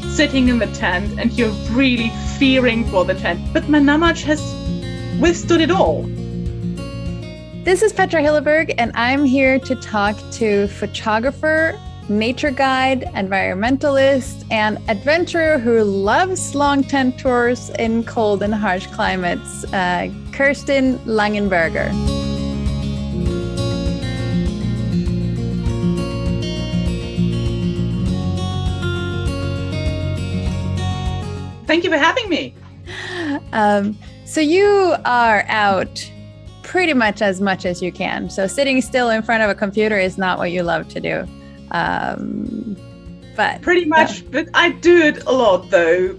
sitting in the tent and you're really fearing for the tent. But my Nammatj has withstood it all. This is Petra Hilleberg, and I'm here to talk to photographer, nature guide, environmentalist, and adventurer who loves long tent tours in cold and harsh climates, Kerstin Langenberger. Thank you for having me. So you are out pretty much as you can. So sitting still in front of a computer is not what you love to do. But pretty much, but I do it a lot though.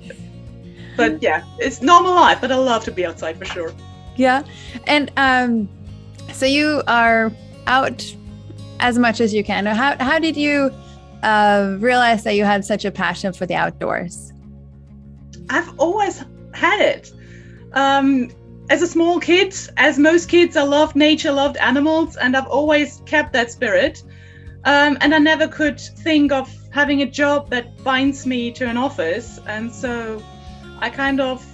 But yeah, it's normal life, but I love to be outside for sure. Yeah. And so you are out as much as you can. How did you realize that you had such a passion for the outdoors? I've always had it. As a small kid, as most kids, I loved nature, loved animals, and I've always kept that spirit. And I never could think of having a job that binds me to an office. And so I kind of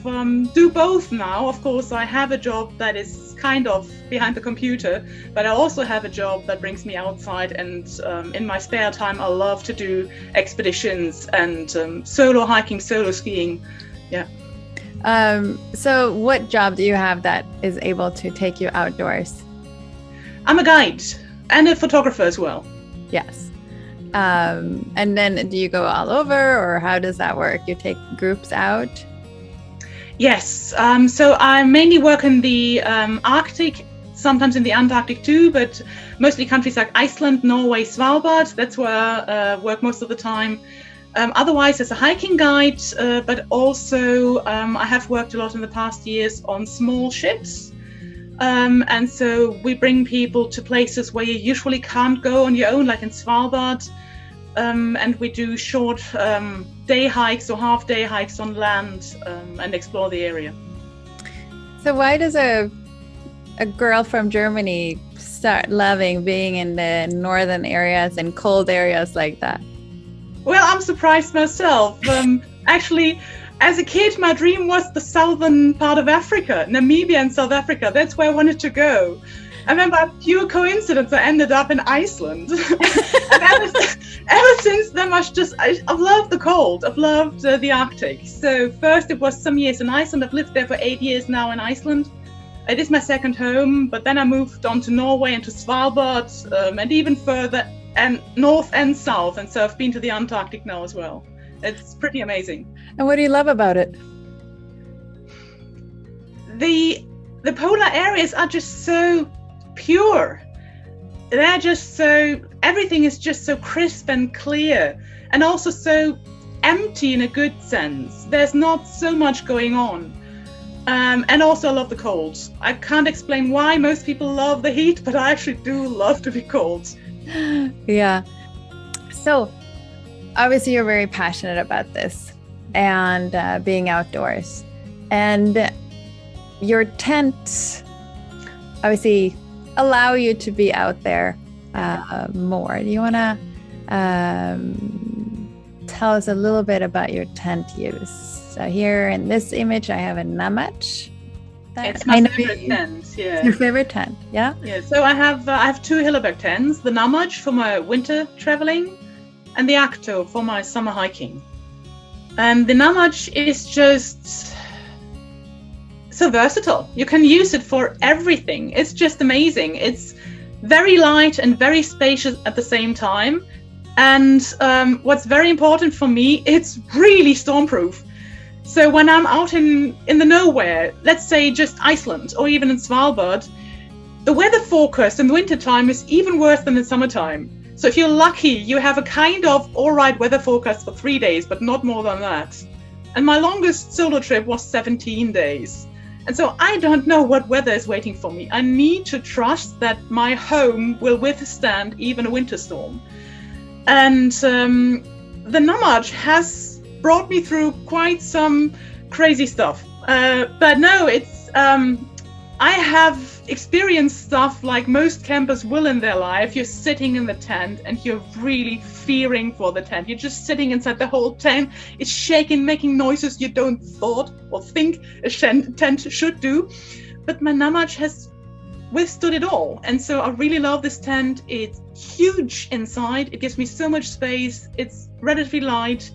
do both now. Of course, I have a job that is kind of behind the computer, but I also have a job that brings me outside. And in my spare time, I love to do expeditions and solo hiking, solo skiing. Yeah. So what job do you have that is able to take you outdoors? I'm a guide and a photographer as well. Yes. And then do you go all over, or how does that work? You take groups out? Yes. So I mainly work in the Arctic, sometimes in the Antarctic too, but mostly countries like Iceland, Norway, Svalbard. That's where I work most of the time. Otherwise, as a hiking guide, but also I have worked a lot in the past years on small ships. And so we bring people to places where you usually can't go on your own, like in Svalbard. And we do short day hikes or half-day hikes on land and explore the area. So why does a girl from Germany start loving being in the northern areas and cold areas like that? Well, I'm surprised myself. Actually, as a kid, my dream was the southern part of Africa, Namibia and South Africa. That's where I wanted to go. I remember a pure coincidence, I ended up in Iceland. And ever since then, I've loved the cold. I've loved the Arctic. So first it was some years in Iceland. I've lived there for 8 years now in Iceland. It is my second home, but then I moved on to Norway and to Svalbard and even further and north and south. And so I've been to the Antarctic now as well. It's pretty amazing. And what do you love about it? The polar areas are just so pure. They're just so, everything is just so crisp and clear, and also so empty in a good sense. There's not so much going on. And also I love the cold. I can't explain why most people love the heat, but I actually do love to be cold. Yeah. So obviously you're very passionate about this and being outdoors, and your tents obviously allow you to be out there more. Do you want to tell us a little bit about your tent use? So here in this image, I have a Nammatj. It's my favorite tent. Yeah. It's your favorite tent, yeah? Yeah. So I have two Hilleberg tents: the Nammatj for my winter traveling, and the Akto for my summer hiking. And the Nammatj is just so versatile. You can use it for everything. It's just amazing. It's very light and very spacious at the same time. And what's very important for me, it's really stormproof. So when I'm out in the nowhere, let's say just Iceland or even in Svalbard, the weather forecast in the wintertime is even worse than in summertime. So if you're lucky, you have a kind of all right weather forecast for 3 days, but not more than that. And my longest solo trip was 17 days. And so I don't know what weather is waiting for me. I need to trust that my home will withstand even a winter storm. And the Nammatj has brought me through quite some crazy stuff. But no, it's I have experienced stuff like most campers will in their life. You're sitting in the tent and you're really fearing for the tent. You're just sitting inside the whole tent. It's shaking, making noises you don't thought or think a tent should do. But my Nammatj has withstood it all. And so I really love this tent. It's huge inside. It gives me so much space. It's relatively light.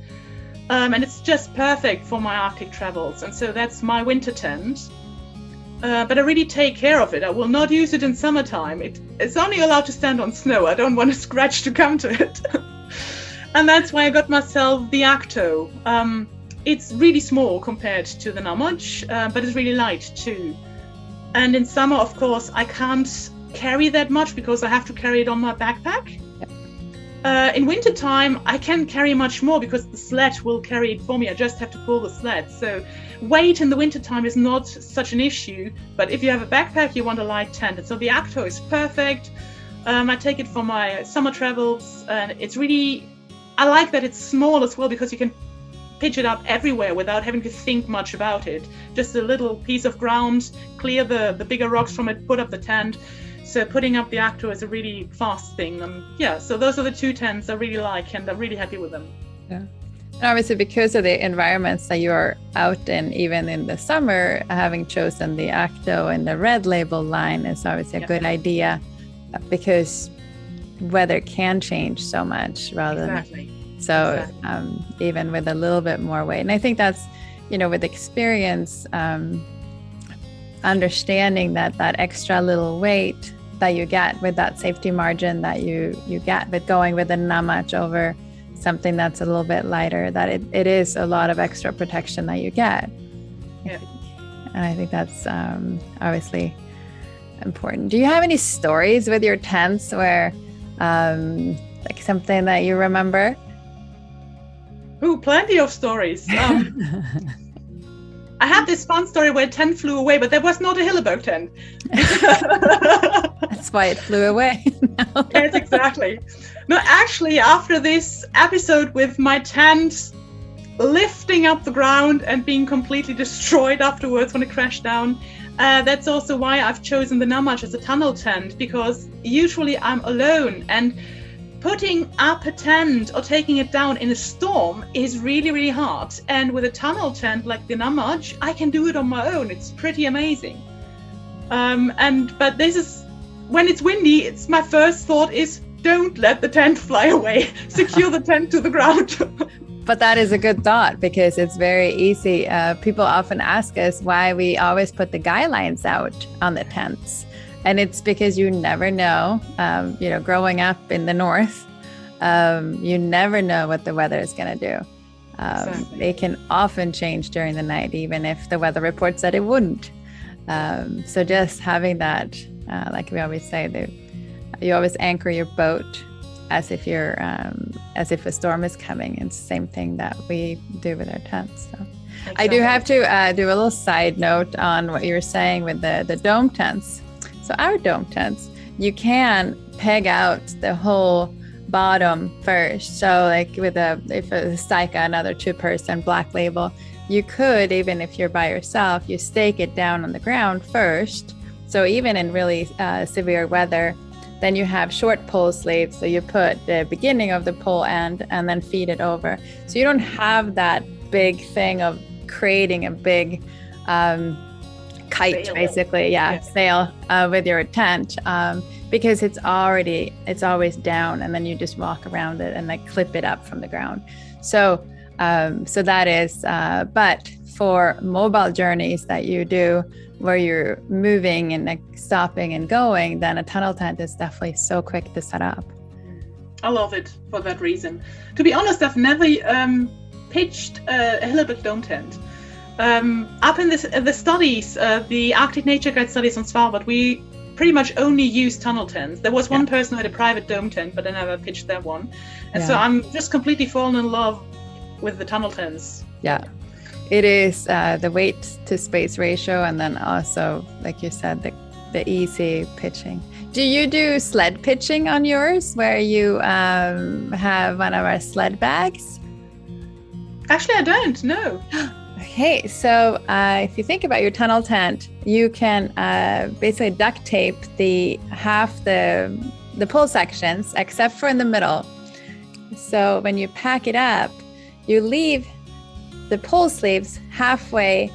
And it's just perfect for my Arctic travels. And so that's my winter tent. But I really take care of it. I will not use it in summertime. It's only allowed to stand on snow. I don't want a scratch to come to it. And that's why I got myself the Akto. It's really small compared to the Nammatj, but it's really light too. And in summer, of course, I can't carry that much because I have to carry it on my backpack. In wintertime, I can carry much more because the sled will carry it for me. I just have to pull the sled. So weight in the wintertime is not such an issue. But if you have a backpack, you want a light tent. And so the Akto is perfect. I take it for my summer travels. And it's really, I like that it's small as well because you can pitch it up everywhere without having to think much about it. Just a little piece of ground, clear the bigger rocks from it, put up the tent. So putting up the Akto is a really fast thing. So those are the two tents I really like, and I'm really happy with them. Yeah. And obviously, because of the environments that you are out in, even in the summer, having chosen the Akto and the red label line is obviously a good idea, because weather can change so much rather than so even with a little bit more weight. And I think that's, with experience, understanding that extra little weight that you get with that safety margin that you get with going with a Nammatj over something that's a little bit lighter, that it is a lot of extra protection that you get. Yeah. And I think that's obviously important. Do you have any stories with your tents where like something that you remember? Ooh, plenty of stories. I had this fun story where a tent flew away, but that was not a Hilleberg tent. That's why it flew away. No. Yes, exactly. No, actually, after this episode with my tent lifting up the ground and being completely destroyed afterwards when it crashed down, that's also why I've chosen the Nammatj as a tunnel tent, because usually I'm alone, and putting up a tent or taking it down in a storm is really, really hard. And with a tunnel tent like the Nammatj, I can do it on my own. It's pretty amazing. But this is, when it's windy, it's my first thought is, don't let the tent fly away. Secure the tent to the ground. But that is a good thought, because it's very easy. People often ask us why we always put the guy lines out on the tents. And it's because you never know, growing up in the north, you never know what the weather is going to do. Exactly. It can often change during the night, even if the weather report said it wouldn't. So just having that, like we always say, you always anchor your boat as if a storm is coming. It's the same thing that we do with our tents. So. Exactly. I do have to do a little side note on what you were saying with the dome tents. So our dome tents, you can peg out the whole bottom first. So like if a Stika, another 2-person black label, you could, even if you're by yourself, you stake it down on the ground first. So even in really severe weather, then you have short pole sleeves. So you put the beginning of the pole end and then feed it over. So you don't have that big thing of creating a big kite, sail. Basically, sail with your tent, because it's always down, and then you just walk around it and like clip it up from the ground. So that is, but for mobile journeys that you do where you're moving and like stopping and going, then a tunnel tent is definitely so quick to set up. I love it for that reason. To be honest, I've never pitched a Hilleberg dome tent. Up in the studies, the Arctic Nature Guide studies on Svalbard, we pretty much only use tunnel tents. There was one person who had a private dome tent, but I never pitched that one. And so I'm just completely fallen in love with the tunnel tents. Yeah, it is the weight to space ratio, and then also, like you said, the easy pitching. Do you do sled pitching on yours, where you have one of our sled bags? Actually, I don't, no. Okay, so if you think about your tunnel tent, you can basically duct tape the pull sections, except for in the middle, So when you pack it up, you leave the pull sleeves halfway,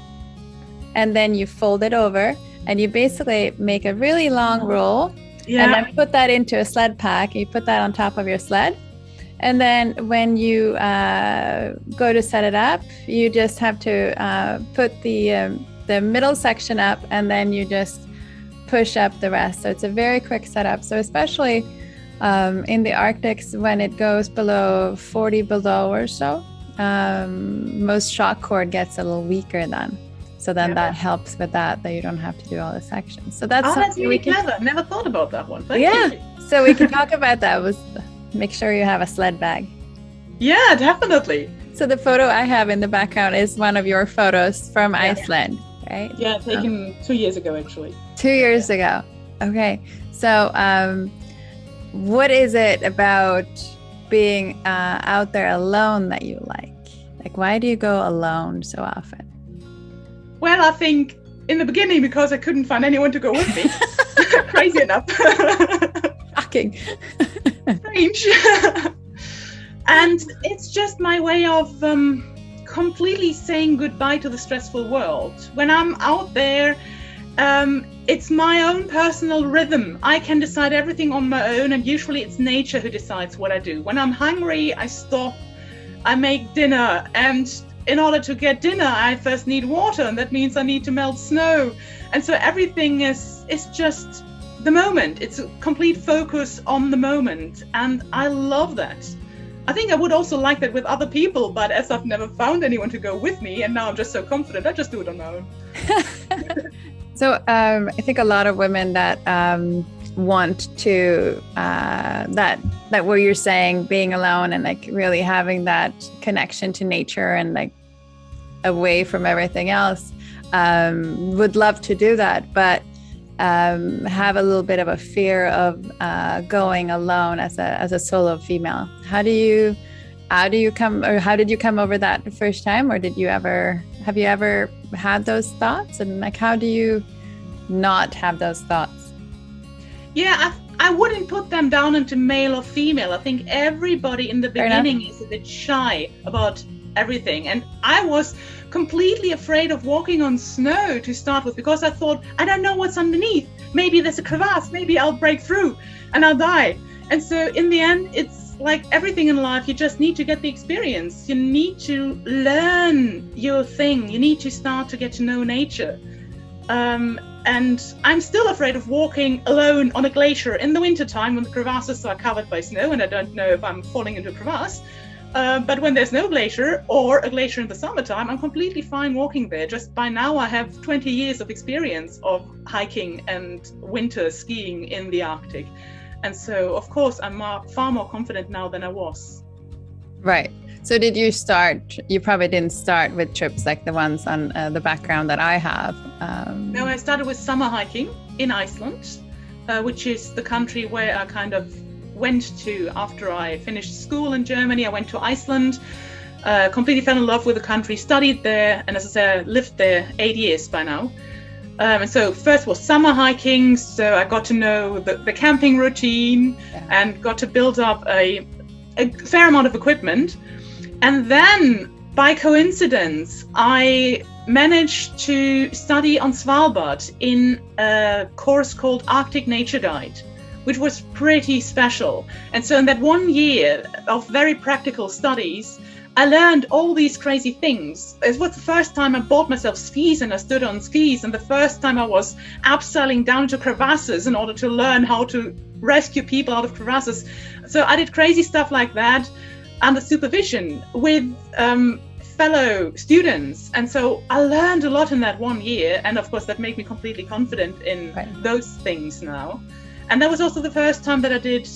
and then you fold it over, and you basically make a really long roll, and then put that into a sled pack. You put that on top of your sled. And then when you go to set it up, you just have to put the middle section up, and then you just push up the rest. So it's a very quick setup. So especially in the Arctics, when it goes below 40 below or so, most shock cord gets a little weaker then. So then that helps with that you don't have to do all the sections. So that's really clever. Never thought about that one. Thank you. So we can talk about that. Make sure you have a sled bag. Yeah, definitely. So the photo I have in the background is one of your photos from Iceland, right? Yeah, taken 2 years ago, actually. 2 years ago. Okay. So what is it about being out there alone that you like? Like, why do you go alone so often? Well, I think in the beginning, because I couldn't find anyone to go with me. Crazy enough. Shocking. Strange. And it's just my way of completely saying goodbye to the stressful world. When I'm out there, it's my own personal rhythm. I can decide everything on my own, and usually it's nature who decides what I do. When I'm hungry, I stop, I make dinner, and in order to get dinner, I first need water, and that means I need to melt snow. And so everything is just the moment. It's a complete focus on the moment, and I love that. I think I would also like that with other people, but as I've never found anyone to go with me, and now I'm just so confident, I just do it on my own. So I think a lot of women that want to, that what you're saying, being alone and like really having that connection to nature and like away from everything else, would love to do that, but have a little bit of a fear of going alone as a solo female. How did you come over that the first time, or have you ever had those thoughts, and like how do you not have those thoughts? Yeah, I wouldn't put them down into male or female. I think everybody in the beginning is a bit shy about everything, and I was completely afraid of walking on snow to start with, because I thought, I don't know what's underneath. Maybe there's a crevasse, maybe I'll break through and I'll die. And so in the end, it's like everything in life, you just need to get the experience. You need to learn your thing. You need to start to get to know nature. And I'm still afraid of walking alone on a glacier in the wintertime when the crevasses are covered by snow and I don't know if I'm falling into a crevasse. But when there's no glacier, or a glacier in the summertime, I'm completely fine walking there. Just by now I have 20 years of experience of hiking and winter skiing in the Arctic. And so, of course, I'm far more confident now than I was. Right. So you probably didn't start with trips like the ones on the background that I have. No, I started with summer hiking in Iceland, which is the country where I kind of went to after I finished school in Germany. I went to Iceland, completely fell in love with the country, studied there, and as I said, lived there 8 years by now. And so first was summer hiking, so I got to know the camping routine and got to build up a fair amount of equipment. And then, by coincidence, I managed to study on Svalbard in a course called Arctic Nature Guide, which was pretty special. And so in that 1 year of very practical studies, I learned all these crazy things. It was the first time I bought myself skis and I stood on skis, and the first time I was abseiling down to crevasses in order to learn how to rescue people out of crevasses. So I did crazy stuff like that under supervision with fellow students. And so I learned a lot in that 1 year. And of course, that made me completely confident in those things now. And that was also the first time that I did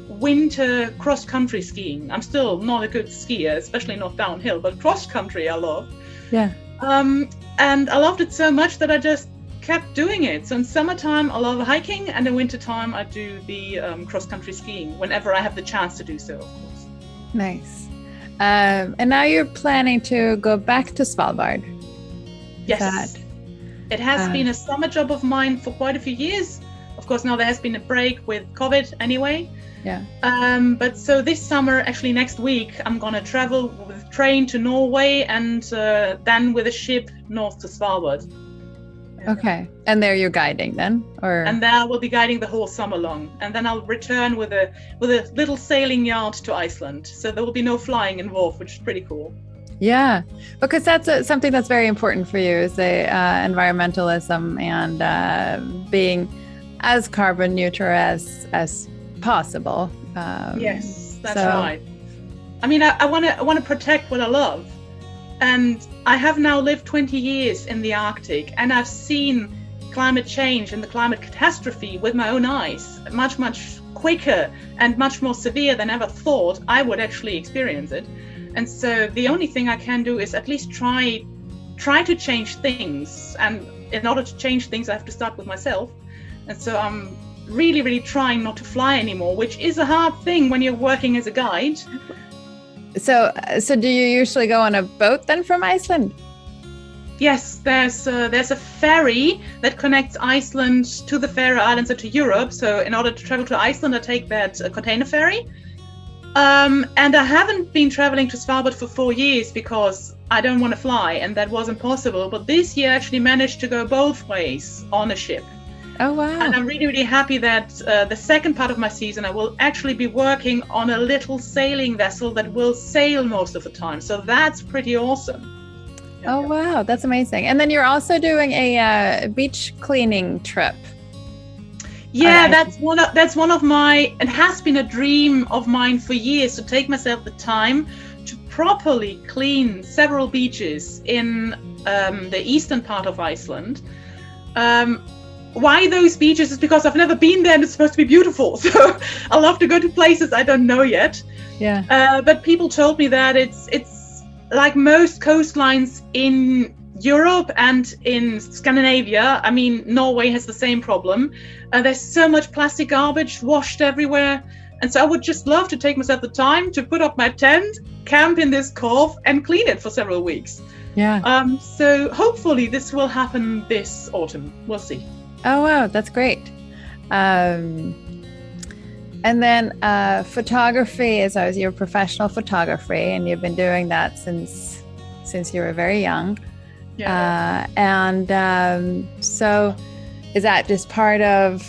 winter cross-country skiing. I'm still not a good skier, especially not downhill, but cross-country I love. Yeah. And I loved it so much that I just kept doing it. So in summertime, I love hiking, and in wintertime, I do the cross-country skiing whenever I have the chance to do so, of course. Nice. And now you're planning to go back to Svalbard. Yes. It has been a summer job of mine for quite a few years. Of course, now there has been a break with COVID anyway. Yeah. But so this summer, actually next week, I'm gonna travel with train to Norway and then with a ship north to Svalbard. Okay. And there you're guiding then, or? And there we'll be guiding the whole summer long. And then I'll return with a little sailing yacht to Iceland. So there will be no flying involved, which is pretty cool. Yeah, because that's something that's very important for you is the environmentalism and being as carbon neutral as possible. Yes, that's right. I mean, I want to protect what I love, and I have now lived 20 years in the Arctic, and I've seen climate change and the climate catastrophe with my own eyes, much quicker and much more severe than I ever thought I would actually experience it. And so the only thing I can do is at least try to change things. And in order to change things, I have to start with myself. And so I'm really trying not to fly anymore, which is a hard thing when you're working as a guide. So do you usually go on a boat then from Iceland? Yes, there's a ferry that connects Iceland to the Faroe Islands and to Europe. So in order to travel to Iceland, I take that container ferry. And I haven't been traveling to Svalbard for 4 years because I don't want to fly, and that wasn't possible. But this year I actually managed to go both ways on a ship. Oh, wow. And I'm really happy that the second part of my season I will actually be working on a little sailing vessel that will sail most of the time. So that's pretty awesome. Oh, wow. That's amazing. And then you're also doing a beach cleaning trip. Yeah, that's one of my, it has been a dream of mine for years, to take myself the time to properly clean several beaches in the eastern part of Iceland. Why those beaches is because I've never been there and it's supposed to be beautiful. So I love to go to places I don't know yet. Yeah. But people told me that it's like most coastlines in Europe and in Scandinavia. I mean, Norway has the same problem. There's so much plastic garbage washed everywhere. And so I would just love to take myself the time to put up my tent, camp in this cove and clean it for several weeks. Yeah. So hopefully this will happen this autumn. We'll see. Oh, wow. That's great. And then photography is your professional photography, and you've been doing that since you were very young. Yeah. So is that just part of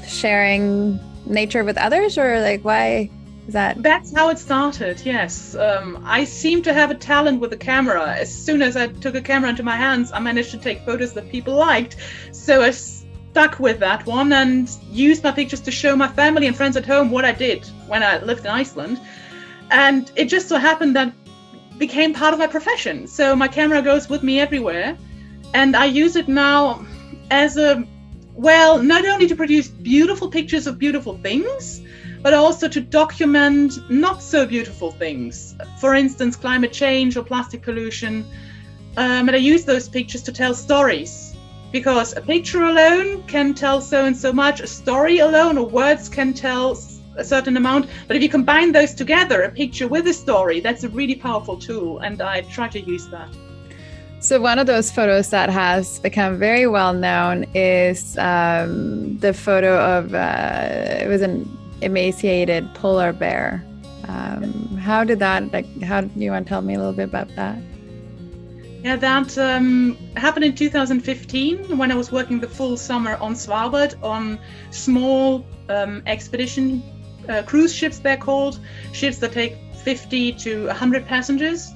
sharing nature with others, or like why is that? That's how it started, yes. I seem to have a talent with the camera. As soon as I took a camera into my hands, I managed to take photos that people liked. So I stuck with that one and used my pictures to show my family and friends at home what I did when I lived in Iceland. And it just so happened that became part of my profession. So my camera goes with me everywhere, and I use it now as not only to produce beautiful pictures of beautiful things, but also to document not so beautiful things. For instance, climate change or plastic pollution. And I use those pictures to tell stories, because a picture alone can tell so and so much, a story alone or words can tell a certain amount, but if you combine those together, a picture with a story, that's a really powerful tool, and I try to use that. So one of those photos that has become very well known is the photo of it was an emaciated polar bear. How do you want to tell me a little bit about that? Yeah, that happened in 2015 when I was working the full summer on Svalbard on small expedition cruise ships, they're called, ships that take 50 to 100 passengers.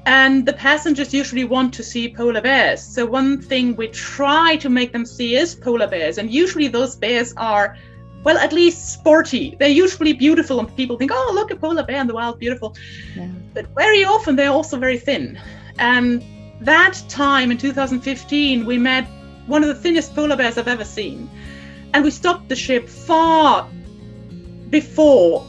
And the passengers usually want to see polar bears. So one thing we try to make them see is polar bears. And usually those bears are, well, at least sporty. They're usually beautiful, and people think, oh, look, a polar bear in the wild, beautiful. Yeah. But very often they're also very thin. And that time in 2015, we met one of the thinnest polar bears I've ever seen. And we stopped the ship far before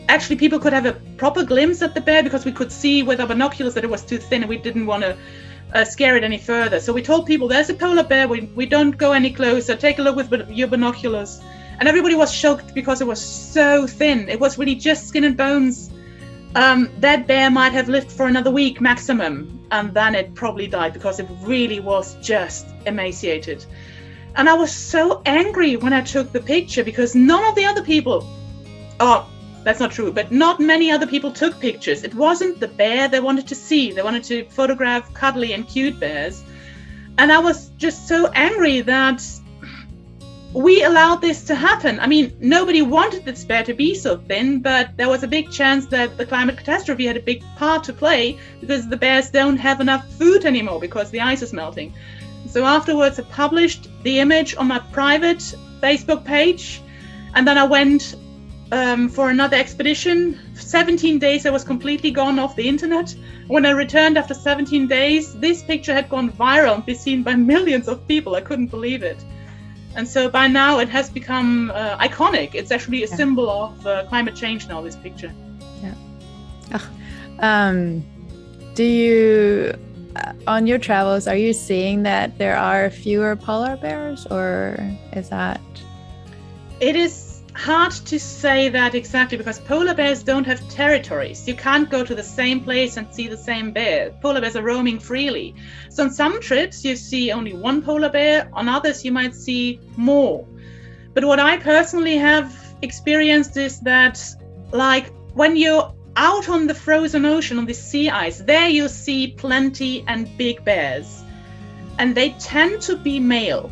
actually people could have a proper glimpse at the bear, because we could see with our binoculars that it was too thin and we didn't want to scare it any further. So we told people, there's a polar bear, we don't go any closer, take a look with your binoculars. And everybody was shocked because it was so thin. It was really just skin and bones. That bear might have lived for another week maximum, and then it probably died because it really was just emaciated. And I was so angry when I took the picture, because none of the other people Oh, that's not true, but not many other people took pictures. It wasn't the bear they wanted to see. They wanted to photograph cuddly and cute bears. And I was just so angry that we allowed this to happen. I mean, nobody wanted this bear to be so thin, but there was a big chance that the climate catastrophe had a big part to play because the bears don't have enough food anymore because the ice is melting. So afterwards, I published the image on my private Facebook page, and then I went for another expedition. 17 days I was completely gone off the internet. When I returned after 17 days, this picture had gone viral and been seen by millions of people. I couldn't believe it. And so by now it has become iconic. It's actually a symbol of climate change now, this picture. Yeah. Do you, on your travels, are you seeing that there are fewer polar bears, or is that? It is hard to say that exactly because polar bears don't have territories. You can't go to the same place and see the same bear. Polar bears are roaming freely. So on some trips you see only one polar bear, on others you might see more. But what I personally have experienced is that, like, when you're out on the frozen ocean, on the sea ice, there you see plenty and big bears. And they tend to be male,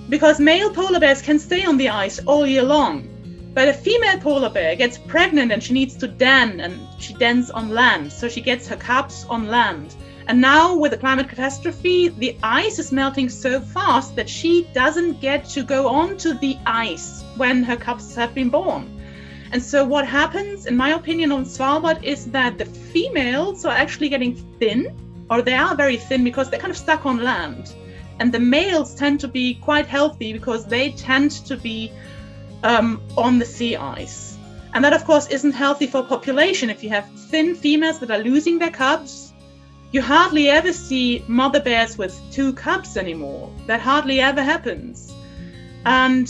because male polar bears can stay on the ice all year long. But a female polar bear gets pregnant and she needs to den, and she dens on land. So she gets her cubs on land. And now with the climate catastrophe, the ice is melting so fast that she doesn't get to go onto the ice when her cubs have been born. And so what happens, in my opinion, on Svalbard is that the females are actually getting thin, or they are very thin because they're kind of stuck on land. And the males tend to be quite healthy because they tend to be on the sea ice. And that, of course, isn't healthy for population. If you have thin females that are losing their cubs, you hardly ever see mother bears with 2 cubs anymore. That hardly ever happens. And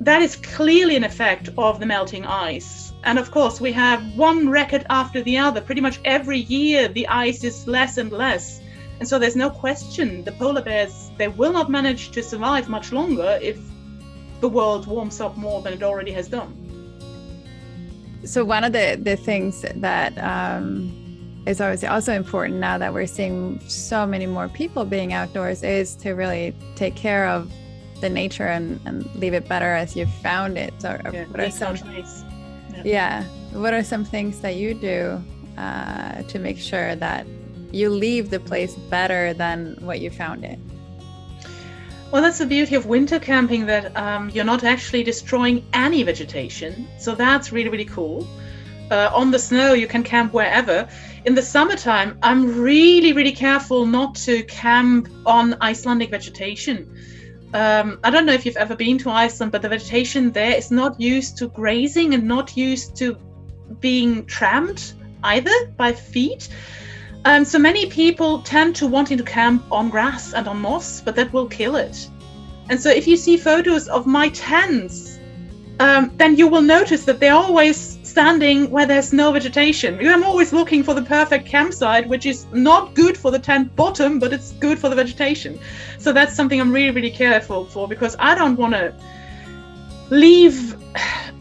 that is clearly an effect of the melting ice. And of course, we have one record after the other. Pretty much every year, the ice is less and less. And so there's no question the polar bears, they will not manage to survive much longer if the world warms up more than it already has done. So one of the things that is obviously also important now that we're seeing so many more people being outdoors is to really take care of the nature and leave it better as you've found it. So what are some what are some things that you do to make sure that you leave the place better than what you found it? Well, that's the beauty of winter camping, that you're not actually destroying any vegetation. So that's really, really cool. On the snow, you can camp wherever. In the summertime, I'm really, really careful not to camp on Icelandic vegetation. I don't know if you've ever been to Iceland, but the vegetation there is not used to grazing and not used to being tramped either by feet. So many people tend to wanting to camp on grass and on moss, but that will kill it. And so if you see photos of my tents, then you will notice that they're always standing where there's no vegetation. I'm always looking for the perfect campsite, which is not good for the tent bottom, but it's good for the vegetation. So that's something I'm really, really careful for, because I don't want to leave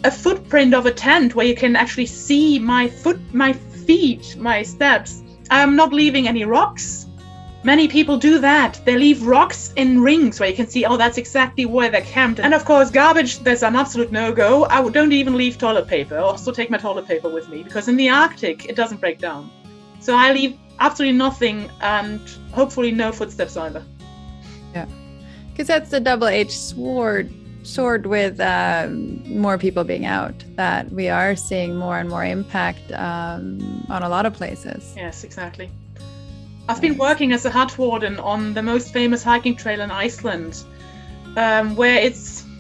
a footprint of a tent where you can actually see my feet, my steps. I'm not leaving any rocks. Many people do that. They leave rocks in rings where you can see, oh, that's exactly where they're camped. And of course, garbage, there's an absolute no-go. I don't even leave toilet paper. I also take my toilet paper with me, because in the Arctic, it doesn't break down. So I leave absolutely nothing, and hopefully no footsteps either. Yeah, because that's the double-edged sword with more people being out, that we are seeing more and more impact on a lot of places. Yes, exactly. I've been working as a hut warden on the most famous hiking trail in Iceland, where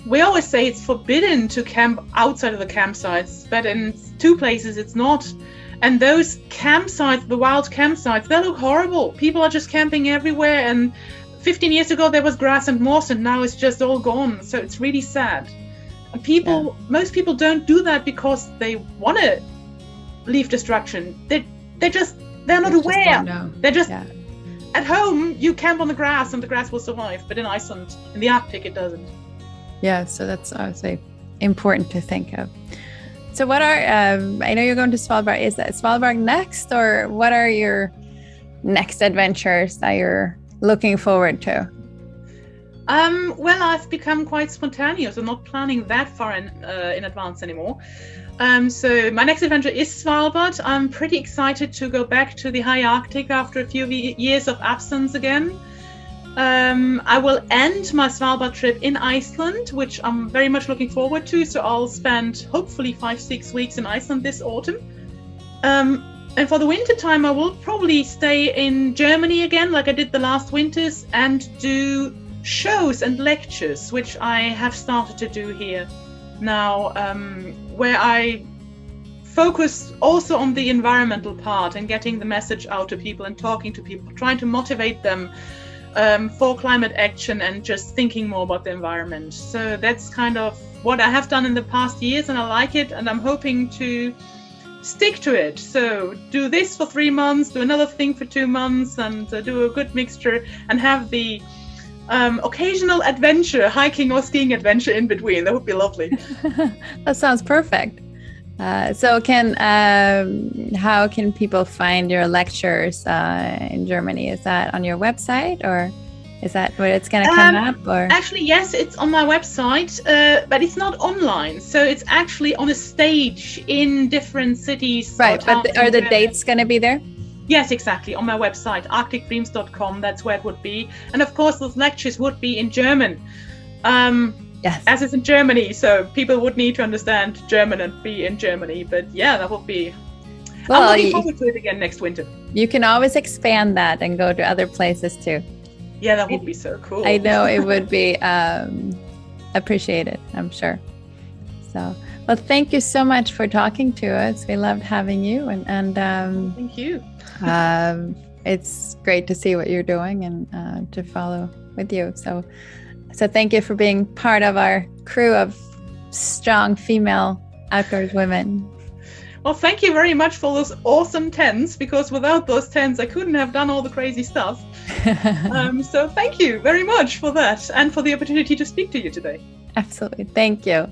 we always say it's forbidden to camp outside of the campsites, but in 2 places it's not. And those campsites, the wild campsites, they look horrible. People are just camping everywhere, and 15 years ago there was grass and moss, and now it's just all gone. So it's really sad. And most people don't do that because they want to leave destruction. They're not aware. They're just at home. You camp on the grass, and the grass will survive. But in Iceland, in the Arctic, it doesn't. Yeah, so that's, I would say, important to think of. So what are, I know you're going to Svalbard. Is that Svalbard next, or what are your next adventures that you're looking forward to? Well, I've become quite spontaneous. I'm not planning that far in advance anymore. So my next adventure is Svalbard. I'm pretty excited to go back to the high Arctic after a few years of absence again. I will end my Svalbard trip in Iceland, which I'm very much looking forward to. So I'll spend hopefully 5-6 weeks in Iceland this autumn. And for the winter time, I will probably stay in Germany again, like I did the last winters, and do shows and lectures, which I have started to do here now, where I focus also on the environmental part and getting the message out to people and talking to people, trying to motivate them for climate action and just thinking more about the environment. So that's kind of what I have done in the past years, and I like it, and I'm hoping to stick to it. So do this for 3 months, do another thing for 2 months, and do a good mixture, and have the occasional adventure, hiking or skiing adventure in between. That would be lovely. That sounds perfect. So how can people find your lectures in Germany? Is that on your website, or is that where it's going to come up? Or actually, yes, it's on my website, but it's not online. So it's actually on a stage in different cities. Right, but are the dates going to be there? Yes, exactly. On my website, arcticdreams.com, that's where it would be. And of course, those lectures would be in German. Yes. As it's in Germany, so people would need to understand German and be in Germany. But yeah, that would be... Well, I'm looking forward to it again next winter. You can always expand that and go to other places too. Yeah, that would be so cool. I know it would be appreciated, I'm sure. So, well, thank you so much for talking to us. We loved having you, and thank you. It's great to see what you're doing and to follow with you. So thank you for being part of our crew of strong female outdoors women. Well, thank you very much for those awesome tents, because without those tents, I couldn't have done all the crazy stuff. So thank you very much for that, and for the opportunity to speak to you today. Absolutely. Thank you.